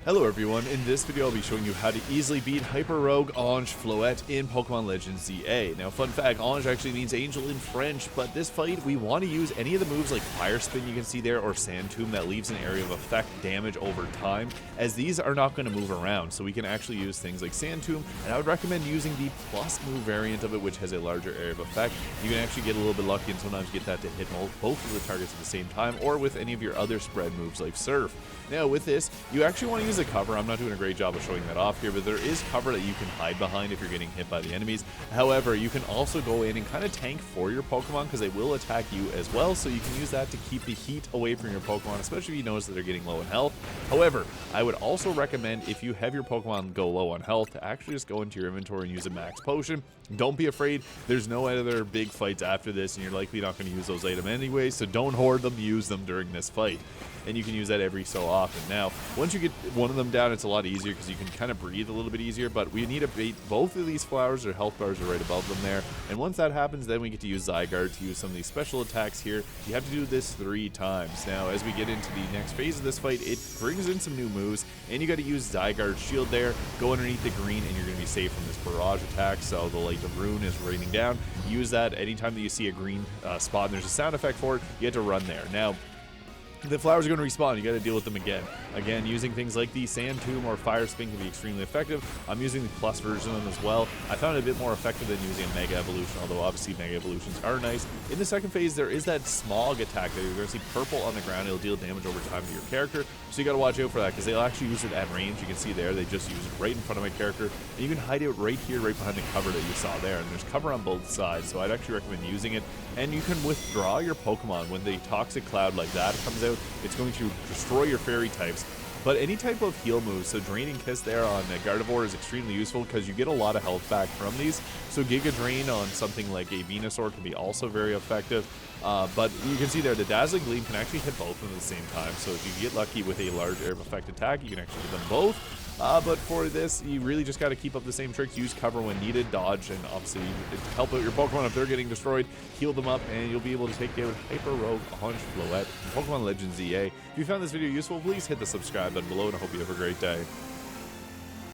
Hello everyone, in this video I'll be showing you how to easily beat HYPERROGUE Ange FLOETTE in Pokémon Legends ZA. Now fun fact, Ange actually means angel in French, but this fight we want to use any of the moves like Fire Spin you can see there or Sand Tomb that leaves an area of effect damage over time, as these are not going to move around, so we can actually use things like Sand Tomb, and I would recommend using the plus move variant of it, which has a larger area of effect. You can actually get a little bit lucky and sometimes get that to hit both of the targets at the same time, or with any of your other spread moves like Surf. Now with this, you actually want to use a cover. I'm not doing a great job of showing that off here, but there is cover that you can hide behind if you're getting hit by the enemies. However, you can also go in and kind of tank for your Pokemon because they will attack you as well, so you can use that to keep the heat away from your Pokemon, especially if you notice that they're getting low in health. However, I would also recommend if you have your Pokemon go low on health to actually just go into your inventory and use a max potion. Don't be afraid, there's no other big fights after this and you're likely not going to use those items anyway, so don't hoard them, use them during this fight. And you can use that every so often. Now, once you get one of them down, it's a lot easier because you can kind of breathe a little bit easier, but we need to bait both of these flowers. Their health bars are right above them there. And once that happens, then we get to use Zygarde to use some of these special attacks here. You have to do this 3 times. Now, as we get into the next phase of this fight, it brings in some new moves, and you got to use Zygarde's shield there, go underneath the green, and you're going to be safe from this barrage attack. So the light of rune is raining down. Use that anytime that you see a green spot and there's a sound effect for it, you have to run there. Now, the flowers are going to respawn, you got to deal with them again. Again, using things like the Sand Tomb or Fire Spin can be extremely effective. I'm using the plus version of them as well. I found it a bit more effective than using a Mega Evolution, although obviously Mega Evolutions are nice. In the second phase, there is that Smog attack that you're going to see purple on the ground. It'll deal damage over time to your character, so you got to watch out for that because they'll actually use it at range. You can see there, they just use it right in front of my character, and you can hide it right here, right behind the cover that you saw there, and there's cover on both sides, so I'd actually recommend using it. And you can withdraw your Pokemon when the Toxic Cloud like that comes out. It's going to destroy your fairy types, but any type of heal moves, so Draining Kiss there on Gardevoir is extremely useful because you get a lot of health back from these. So Giga Drain on something like a Venusaur can be also very effective. But you can see there the Dazzling Gleam can actually hit both of them at the same time, so if you get lucky with a large area of effect attack, you can actually hit them both. But for this, you really just got to keep up the same tricks. Use cover when needed, dodge, and obviously help out your Pokemon if they're getting destroyed. Heal them up, and you'll be able to take out HYPERROGUE Ange FLOETTE in Pokémon Legends ZA. If you found this video useful, please hit the subscribe button below, and I hope you have a great day.